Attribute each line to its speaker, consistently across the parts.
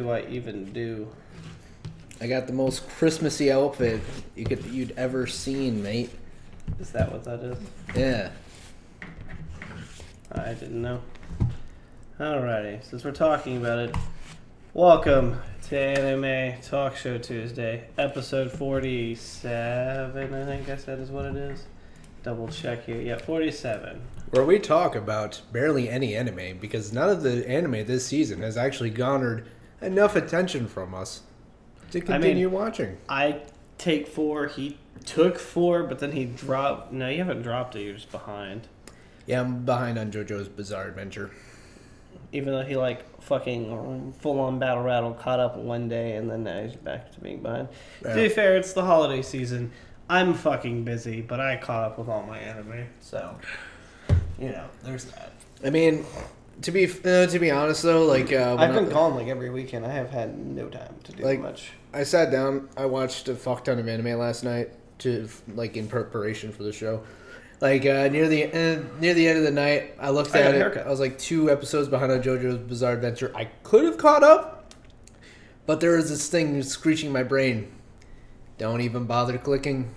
Speaker 1: do I even do?
Speaker 2: I got the most Christmassy outfit you'd ever seen, mate.
Speaker 1: Is that what that is?
Speaker 2: Yeah.
Speaker 1: I didn't know. Alrighty, since we're talking about it, welcome to Anime Talk Show Tuesday, episode 47, I think I said is what it is. Double check here. Yeah, 47.
Speaker 2: Where we talk about barely any anime, because none of the anime this season has actually garnered enough attention from us to continue watching.
Speaker 1: I take 4, he took 4, but then he dropped. No, you haven't dropped it, you're just behind.
Speaker 2: Yeah, I'm behind on JoJo's Bizarre Adventure.
Speaker 1: Even though he fucking full-on battle rattle caught up one day and then now he's back to being behind. Yeah. To be fair, it's the holiday season. I'm fucking busy, but I caught up with all my anime, so there's that.
Speaker 2: I mean, to be honest though, I've
Speaker 1: been gone every weekend. I have had no time to do much.
Speaker 2: I sat down, I watched a fuck ton of anime last night in preparation for the show. Near the end of the night, I looked at it. I was 2 episodes behind on JoJo's Bizarre Adventure. I could have caught up, but there was this thing screeching in my brain. Don't even bother clicking.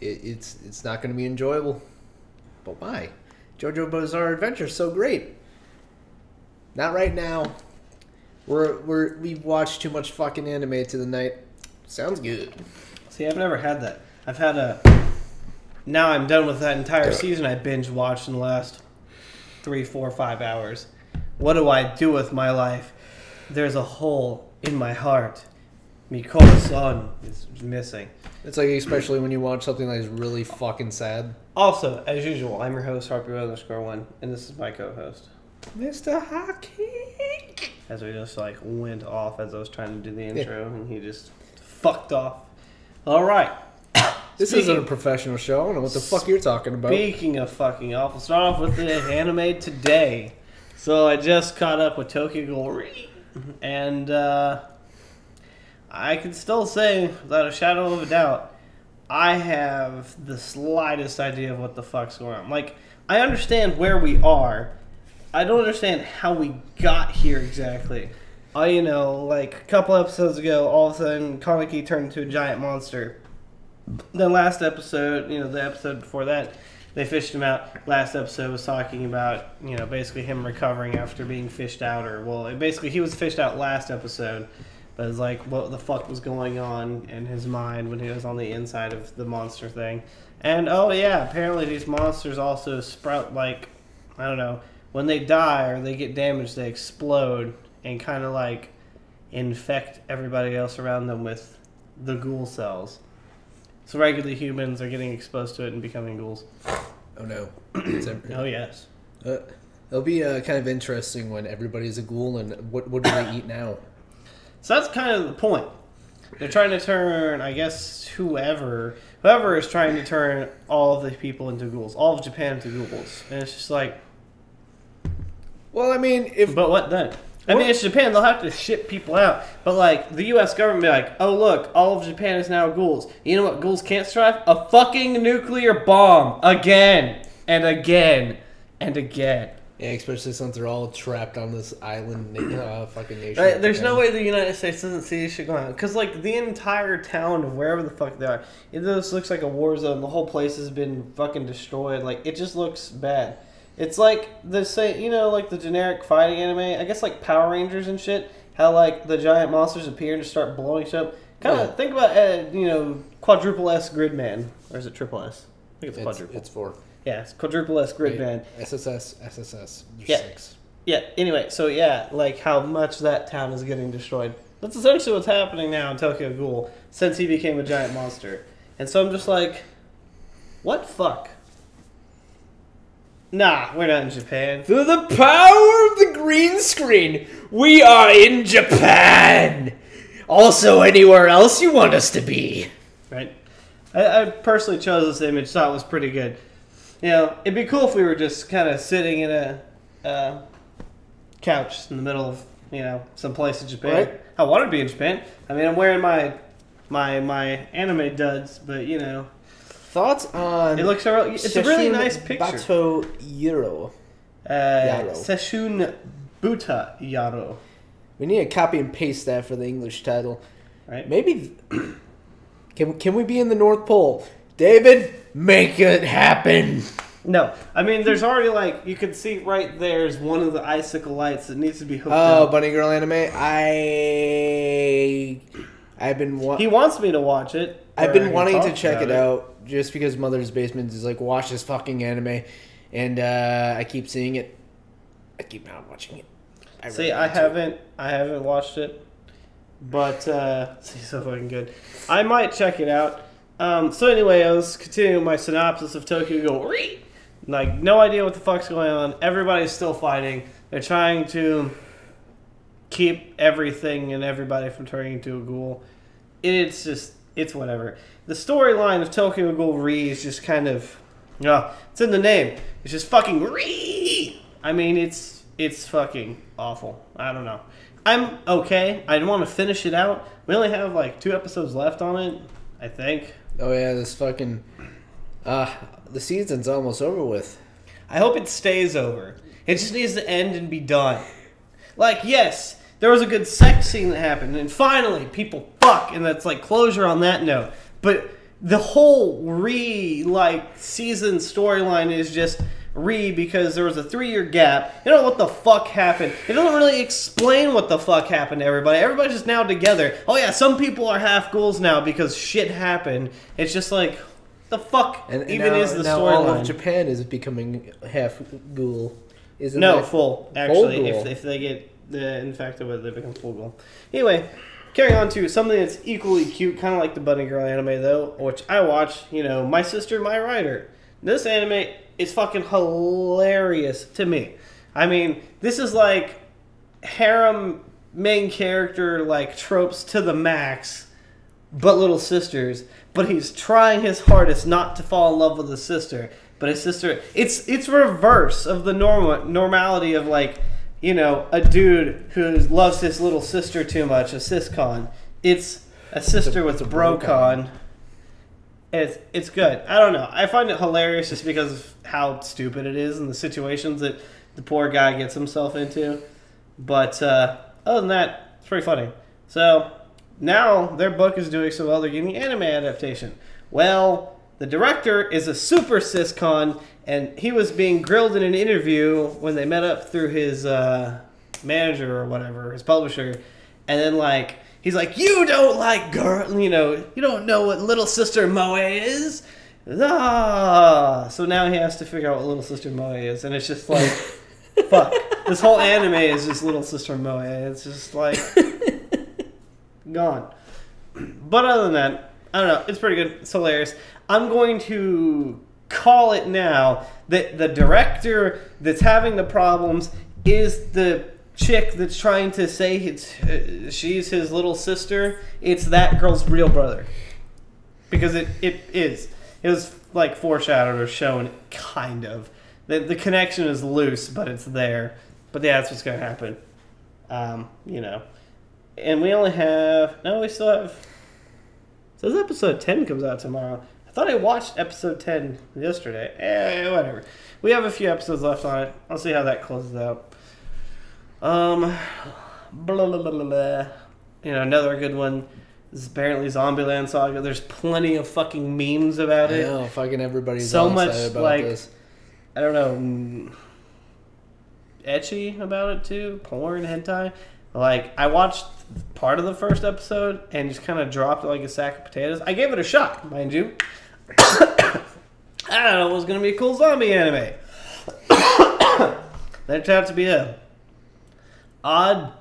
Speaker 2: It's not going to be enjoyable. But why? JoJo Bizarre Adventure is so great. Not right now. We've watched too much fucking anime to the night. Sounds good.
Speaker 1: See, I've never had that. I've had now I'm done with that entire season I binge watched in the last 3, 4, 5 hours. What do I do with my life? There's a hole in my heart. Mikoto-san is missing.
Speaker 2: It's especially when you watch something that is really fucking sad.
Speaker 1: Also, as usual, I'm your host, Harpy_1, and this is my co-host,
Speaker 2: Mr. Hockey.
Speaker 1: As we just went off as I was trying to do the intro, and he just fucked off. All right.
Speaker 2: This isn't a professional show. I don't know what the fuck you're talking about.
Speaker 1: Speaking of fucking off, we'll start off with the anime today. So I just caught up with Tokyo Ghoul, and I can still say, without a shadow of a doubt, I have the slightest idea of what the fuck's going on. I understand where we are. I don't understand how we got here exactly. A couple episodes ago, all of a sudden, Kaneki turned into a giant monster. The last episode, the episode before that, they fished him out. Last episode was talking about, basically him recovering after being fished out. Basically he was fished out last episode. But it's what the fuck was going on in his mind when he was on the inside of the monster thing. And, apparently these monsters also sprout, I don't know, when they die or they get damaged, they explode and kind of, infect everybody else around them with the ghoul cells. So regular humans are getting exposed to it and becoming ghouls.
Speaker 2: Oh, no.
Speaker 1: Oh, yes.
Speaker 2: It'll be kind of interesting when everybody's a ghoul and what do they eat now?
Speaker 1: So that's kind of the point. They're trying to turn, I guess, whoever is trying to turn all of the people into ghouls, all of Japan into ghouls. And it's just
Speaker 2: well, I mean,
Speaker 1: but what then? I mean, it's Japan. They'll have to ship people out. But, the U.S. government be oh, look, all of Japan is now ghouls. You know what ghouls can't strive? A fucking nuclear bomb. Again. And again. And again.
Speaker 2: Yeah, especially since they're all trapped on this island fucking nation.
Speaker 1: Right, there's no way the United States doesn't see this shit going on. Because, the entire town of wherever the fuck they are, it just looks like a war zone. The whole place has been fucking destroyed. It just looks bad. It's the generic fighting anime. I guess, Power Rangers and shit. How, the giant monsters appear and just start blowing shit up. Kind of think about, quadruple S Gridman. Or is it triple S? I think it's quadruple.
Speaker 2: It's 4.
Speaker 1: Yeah, it's quadruple S Gridman.
Speaker 2: SSS. There's 6.
Speaker 1: Yeah, anyway, so how much that town is getting destroyed. That's essentially what's happening now in Tokyo Ghoul since he became a giant monster. And so I'm just what fuck? Nah, we're not in Japan.
Speaker 2: Through the power of the green screen, we are in Japan! Also anywhere else you want us to be.
Speaker 1: Right? I personally chose this image, thought it was pretty good. It'd be cool if we were just kind of sitting in a couch in the middle of, some place in Japan. Right. I want to be in Japan. I mean, I'm wearing my anime duds, but,
Speaker 2: Thoughts on...
Speaker 1: It looks... It's a really nice picture.
Speaker 2: Bato Yaro.
Speaker 1: Sesshoon Buta Yaro.
Speaker 2: We need to copy and paste that for the English title.
Speaker 1: Right?
Speaker 2: Maybe... Can we be in the North Pole? David, make it happen!
Speaker 1: No. I mean, there's already, like... You can see right there's one of the icicle lights that needs to be hooked up.
Speaker 2: Oh, Bunny Girl anime? I've been...
Speaker 1: He wants me to watch it.
Speaker 2: I've been wanting to check it out just because Mother's Basement is like, watch this fucking anime. And I keep seeing it. I keep not watching it.
Speaker 1: I haven't watched it, but it's so fucking good. I might check it out. So anyway, I was continuing my synopsis of Tokyo Ghoul. Like, no idea what the fuck's going on. Everybody's still fighting. They're trying to keep everything and everybody from turning into a ghoul. It's whatever. The storyline of Tokyo Ghoul Re is just kind of, it's in the name. It's just fucking Re. I mean, it's fucking awful. I don't know. I'm okay. I want to finish it out. We only have like 2 episodes left on it, I think.
Speaker 2: Oh yeah, this fucking the season's almost over with.
Speaker 1: I hope it stays over. It just needs to end and be done. Like, yes, there was a good sex scene that happened, and finally people fuck, and that's like closure on that note. But the whole season storyline is just because there was a 3-year gap. You don't know what the fuck happened. It doesn't really explain what the fuck happened to everybody. Everybody's just now together. Oh yeah, some people are half ghouls now because shit happened. It's just like, the fuck is the storyline?
Speaker 2: Now all of Japan is becoming half ghoul.
Speaker 1: Isn't that full, actually. Full if they get infected with it, they become full ghoul. Anyway, carrying on to something that's equally cute, kind of like the Bunny Girl anime though, which I watch, My Sister, My Writer. This anime is fucking hilarious to me. I mean, this is like harem main character like tropes to the max, but little sisters. But he's trying his hardest not to fall in love with his sister. But his sister, it's reverse of the normality of like, a dude who loves his little sister too much, a siscon. It's a sister with a brocon. It's good. I don't know. I find it hilarious just because of how stupid it is and the situations that the poor guy gets himself into. But other than that, it's pretty funny. So now their book is doing so well, they're getting an anime adaptation. Well, the director is a super siscon, and he was being grilled in an interview when they met up through his manager or whatever, his publisher, and then he's like, you don't like girl, you don't know what Little Sister Moe is. So now he has to figure out what Little Sister Moe is, and it's just like, fuck. This whole anime is just Little Sister Moe. It's just like gone. But other than that, I don't know. It's pretty good. It's hilarious. I'm going to call it now that the director that's having the problems is the chick that's trying to say she's his little sister. It's that girl's real brother. Because it is. It was like foreshadowed or shown, kind of. The connection is loose, but it's there. But yeah, that's what's going to happen. And we only have... No, we still have... It says episode 10 comes out tomorrow. I thought I watched episode 10 yesterday. Whatever. We have a few episodes left on it. I'll see how that closes out. Blah, blah, blah, blah, blah. Another good one is apparently Zombieland Saga. There's plenty of fucking memes about it.
Speaker 2: I know, fucking everybody's
Speaker 1: so
Speaker 2: all
Speaker 1: much
Speaker 2: excited about this.
Speaker 1: I don't know, etchy about it too. Porn, hentai. I watched part of the first episode and just kind of dropped it like a sack of potatoes. I gave it a shot, mind you. I don't know, it was going to be a cool zombie anime. That turned out to be a odd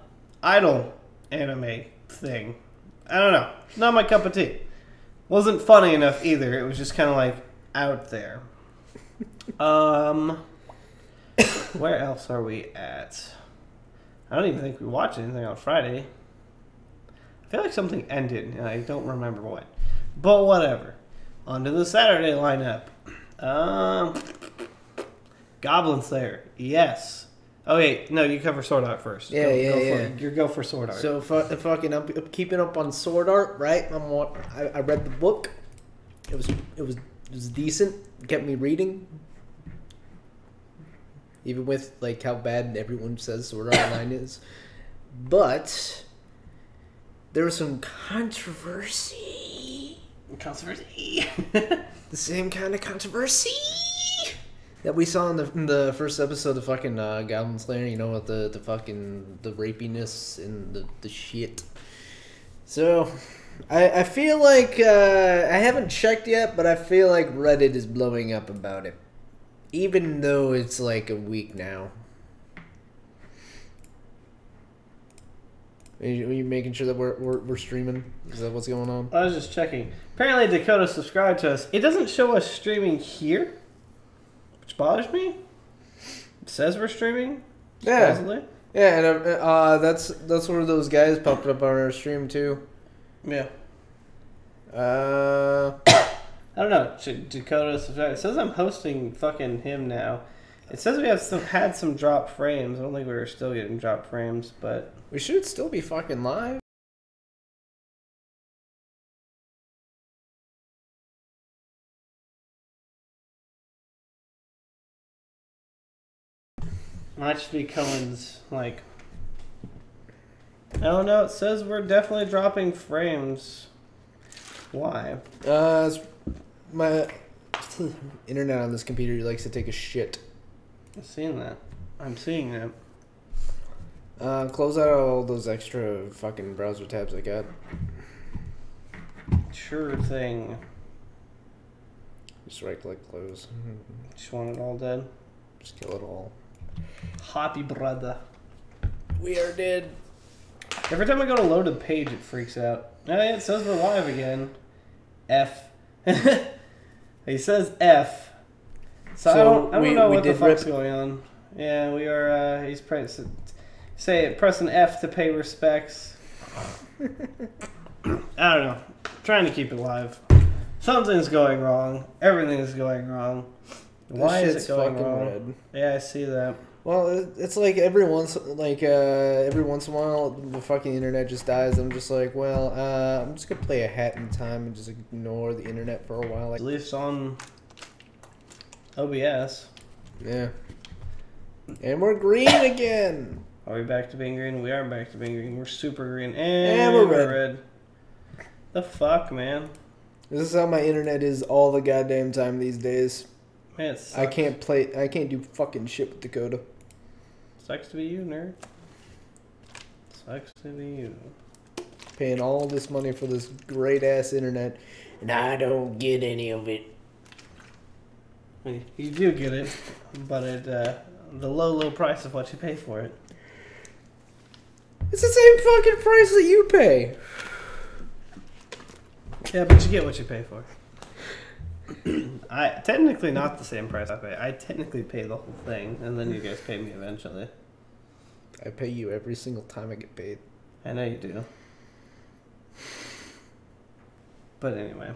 Speaker 1: idol anime thing. I don't know. Not my cup of tea. Wasn't funny enough either. It was just kind of out there. Where else are we at? I don't even think we watched anything on Friday. I feel like something ended, and I don't remember what. But whatever. On to the Saturday lineup. Goblin Slayer. Yes. Oh, wait. No, you cover Sword Art first.
Speaker 2: Yeah.
Speaker 1: Go for Sword Art.
Speaker 2: So, fucking, I'm keeping up on Sword Art, right? I read the book. It was decent. It kept me reading. Even with, how bad everyone says Sword Art Online is. But there was some controversy.
Speaker 1: Controversy.
Speaker 2: The same kind of controversy that we saw in the first episode of fucking Goblin Slayer. You know, with the fucking the rapiness and the shit. So I feel like I haven't checked yet, but I feel like Reddit is blowing up about it, even though it's like a week now. Are you making sure that we're streaming? Is that what's going on?
Speaker 1: I was just checking. Apparently Dakota subscribed to us. It doesn't show us streaming here, which bothers me. It says we're streaming. Supposedly.
Speaker 2: Yeah, and that's where those guys popped up on our stream too.
Speaker 1: Yeah. I don't know. Dakota subscribed. It says I'm hosting fucking him now. It says we have had some dropped frames. I don't think we were still getting dropped frames, but
Speaker 2: we should still be fucking live.
Speaker 1: Might just be Cohen's, like... Oh no, it says we're definitely dropping frames. Why?
Speaker 2: My internet on this computer likes to take a shit.
Speaker 1: I've seen that. I'm seeing that.
Speaker 2: Close out all those extra fucking browser tabs I got.
Speaker 1: Sure thing.
Speaker 2: Just right click close.
Speaker 1: Just want it all dead.
Speaker 2: Just kill it all.
Speaker 1: Happy brother.
Speaker 2: We are dead.
Speaker 1: Every time I go to load a page, it freaks out. Oh yeah, it says we're live again. F. He says F. So I don't know what the fuck's going on. Yeah, we are. He's pressing F to pay respects. I don't know. Trying to keep it live. Something's going wrong. Everything's going wrong. Why is it going wrong? Red. Yeah, I see that.
Speaker 2: Well, it's like every once in a while the fucking internet just dies. I'm just like, well, I'm just gonna play a hat in time and just ignore the internet for a while. Like,
Speaker 1: at least on OBS.
Speaker 2: Yeah. And we're green again.
Speaker 1: Are we back to being green? We are back to being green. We're super green and we're red. The fuck, man?
Speaker 2: This is how my internet is all the goddamn time these days.
Speaker 1: Man, it sucks.
Speaker 2: I can't do fucking shit with Dakota.
Speaker 1: Sucks to be you, nerd. Sucks to be you.
Speaker 2: Paying all this money for this great ass internet, and I don't get any of it.
Speaker 1: You do get it, but at the low price of what you pay for it.
Speaker 2: It's the same fucking price that you pay.
Speaker 1: Yeah, but you get what you pay for. I technically not the same price I pay. I technically pay the whole thing, and then you guys pay me eventually.
Speaker 2: I pay you every single time I get paid.
Speaker 1: I know you do. But anyway.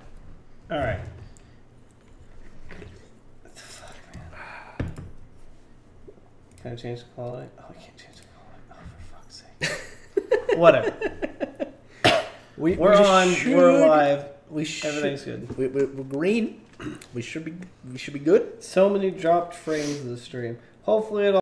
Speaker 1: Alright. What the fuck, man? Can I change the quality? Oh, I can't change the quality. Oh, for fuck's sake. Whatever. We're live. Everything's good.
Speaker 2: We're green. We should be good.
Speaker 1: So many dropped frames of the stream. Hopefully it'll